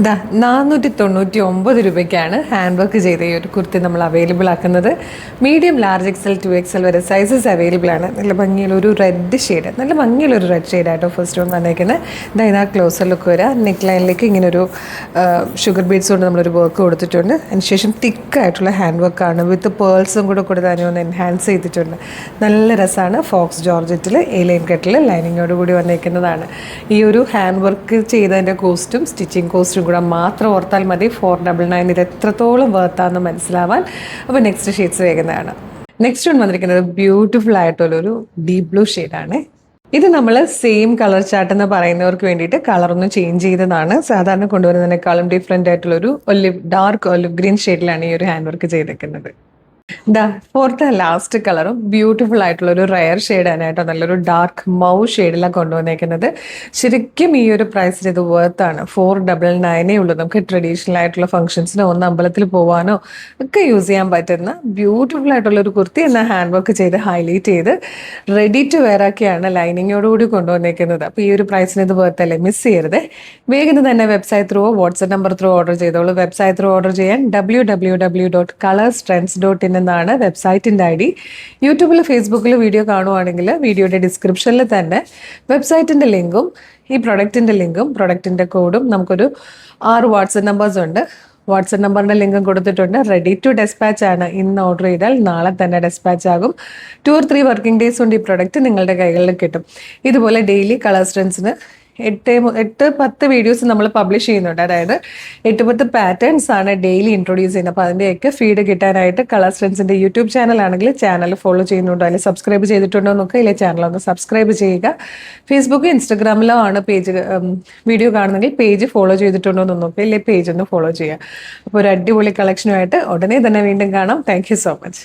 ദാ 499 രൂപയ്ക്കാണ് hand work ചെയ്ത ഈ ഒരു കുർത്തി നമ്മൾ അവൈലബിൾ ആക്കുന്നത്. മീഡിയം, ലാർജ് എക്സൽ, 2XL വരെ സൈസസ് അവൈലബിൾ ആണ്. നല്ല ഭംഗിയുള്ള ഒരു റെഡ് ഷെയ്ഡ്, നല്ല ഭംഗിയുള്ള ഒരു റെഡ് ഷെയ്ഡായിട്ടോ ഫസ്റ്റ് വൺ വന്നേക്കുന്നത്. ഇതാ ക്ലോസർ ലുക്ക് വരിക. നെക്ക് ലൈനിലേക്ക് ഇങ്ങനെ ഒരു ഷുഗർ ബീഡ്സ് കൊണ്ട് നമ്മളൊരു വർക്ക് കൊടുത്തിട്ടുണ്ട്. അതിനുശേഷം തിക്കായിട്ടുള്ള ഹാൻഡ് വർക്കാണ് വിത്ത് പേൾസും കൂടെ കൊടുത്ത് അതിനെ ഒന്ന് എൻഹാൻസ് ചെയ്തിട്ടുണ്ട്. നല്ല രസമാണ്. ഫോക്സ് ജോർജറ്റിൽ എ-ലൈൻ കട്ടിൽ ലൈനിങ്ങോട് കൂടി വന്നേക്കുന്നതാണ്. ഈ ഒരു ഹാൻഡ് വർക്ക് ചെയ്തതിൻ്റെ കോസ്റ്റും സ്റ്റിച്ചിങ് കോസ്റ്റും കൂടെ മാത്രം ഓർത്താൽ മതി. 499 ഇത് എത്രത്തോളം വർത്താന്ന് മനസ്സിലാവാൻ. അപ്പോൾ നെക്സ്റ്റ് ഷെയ്ഡ്സ് വേഗന്നതാണ്. നെക്സ്റ്റ് വൺ വന്നിരിക്കുന്നത് ബ്യൂട്ടിഫുൾ ആയിട്ടുള്ളൊരു ഡീപ് ബ്ലൂ ഷെയ്ഡാണ്. ഇത് നമ്മൾ സെയിം കളർ ചാർട്ട് എന്ന് പറയുന്നവർക്ക് വേണ്ടിയിട്ട് കളറൊന്നും ചേഞ്ച് ചെയ്തതാണ്. സാധാരണ കൊണ്ടുവരുന്നതിനേക്കാളും ഡിഫറെൻ്റ് ആയിട്ടുള്ളൊരു ഡാർക്ക് ഒലിവ് ഗ്രീൻ ഷെയ്ഡിലാണ് ഈ ഒരു ഹാൻഡ് വർക്ക് ചെയ്തേക്കുന്നത്. ഫോർത്ത് ലാസ്റ്റ് കളറും ബ്യൂട്ടിഫുൾ ആയിട്ടുള്ള ഒരു റയർ ഷെയ്ഡാനായിട്ടോ നല്ലൊരു ഡാർക്ക് മൗ ഷെയ്ഡിലാണ് കൊണ്ടുവന്നേക്കുന്നത്. ശരിക്കും ഈ ഒരു പ്രൈസിൽ ഇത് വേർത്താണ്. 499 ഉള്ളൂ. നമുക്ക് ട്രഡീഷണൽ ആയിട്ടുള്ള ഫംഗ്ഷൻസിനോ ഒന്ന് അമ്പലത്തിൽ പോകാനോ ഒക്കെ യൂസ് ചെയ്യാൻ പറ്റുന്ന ബ്യൂട്ടിഫുൾ ആയിട്ടുള്ള ഒരു കുർത്തി എന്നാൽ ഹാൻഡ് വർക്ക് ചെയ്ത് ഹൈലൈറ്റ് ചെയ്ത് റെഡി ടു വെയർ ഒക്കെയാണ് ലൈനിങ്ങോടുകൂടി കൊണ്ടുവന്നേക്കുന്നത്. അപ്പോൾ ഈ ഒരു പ്രൈസിന് ഇത് വേർത്തല്ലേ, മിസ് ചെയ്യരുത്. വേഗം തന്നെ website through WhatsApp number through order ചെയ്തോളൂ. വെബ്സൈറ്റ് ത്രൂ ഓർഡർ ചെയ്യാൻ www.colorstrends.in എന്നാണ് വെബ്സൈറ്റിൻ്റെ ID. യൂട്യൂബിൽ ഫേസ്ബുക്കിൽ വീഡിയോ കാണുവാണെങ്കിൽ വീഡിയോയുടെ ഡിസ്ക്രിപ്ഷനിൽ തന്നെ വെബ്സൈറ്റിൻ്റെ ലിങ്കും ഈ പ്രൊഡക്റ്റിൻ്റെ ലിങ്കും പ്രൊഡക്റ്റിൻ്റെ കോഡും നമുക്കൊരു 6 വാട്സ്ആപ്പ് നമ്പേഴ്സ് ഉണ്ട്. വാട്സ്ആപ്പ് നമ്പറിൻ്റെ ലിങ്കും കൊടുത്തിട്ടുണ്ട്. റെഡി ടു ഡെസ്പാച്ച് ആണ്. ഇന്ന് ഓർഡർ ചെയ്താൽ നാളെ തന്നെ ഡെസ്പാച്ച് ആകും. 2 or 3 വർക്കിംഗ് ഡേയ്സ് കൊണ്ട് ഈ പ്രൊഡക്റ്റ് നിങ്ങളുടെ കൈകളിൽ കിട്ടും. ഇതുപോലെ ഡെയിലി കളർ സ്ട്രെൻസിന് 8-10 വീഡിയോസ് നമ്മൾ പബ്ലിഷ് ചെയ്യുന്നുണ്ട്. അതായത് 8-10 പാറ്റേൺസ് ആണ് ഡെയിലി ഇൻട്രൊഡ്യൂസ് ചെയ്യുന്നത്. അപ്പോൾ അതിൻ്റെയൊക്കെ ഫീഡ് കിട്ടാനായിട്ട് കളർ സ്ട്രെൻസിൻ്റെ യൂട്യൂബ് ചാനൽ ആണെങ്കിൽ ചാനൽ ഫോളോ ചെയ്യുന്നുണ്ടോ, അല്ലെങ്കിൽ സബ്സ്ക്രൈബ് ചെയ്തിട്ടുണ്ടോ എന്നൊക്കെ ഇല്ലേ ചാനൽ ഒന്ന് സബ്സ്ക്രൈബ് ചെയ്യുക. ഫേസ്ബുക്ക്, ഇൻസ്റ്റഗ്രാമിലോ ആണ് പേജ് വീഡിയോ കാണുന്നെങ്കിൽ പേജ് ഫോളോ ചെയ്തിട്ടുണ്ടോ എന്ന് നോക്കുക, ഇല്ലേ പേജ് ഒന്ന് ഫോളോ ചെയ്യുക. അപ്പോൾ ഒരു അടിപൊളി കളക്ഷനുമായിട്ട് ഉടനെ തന്നെ വീണ്ടും കാണാം. Thank you so much.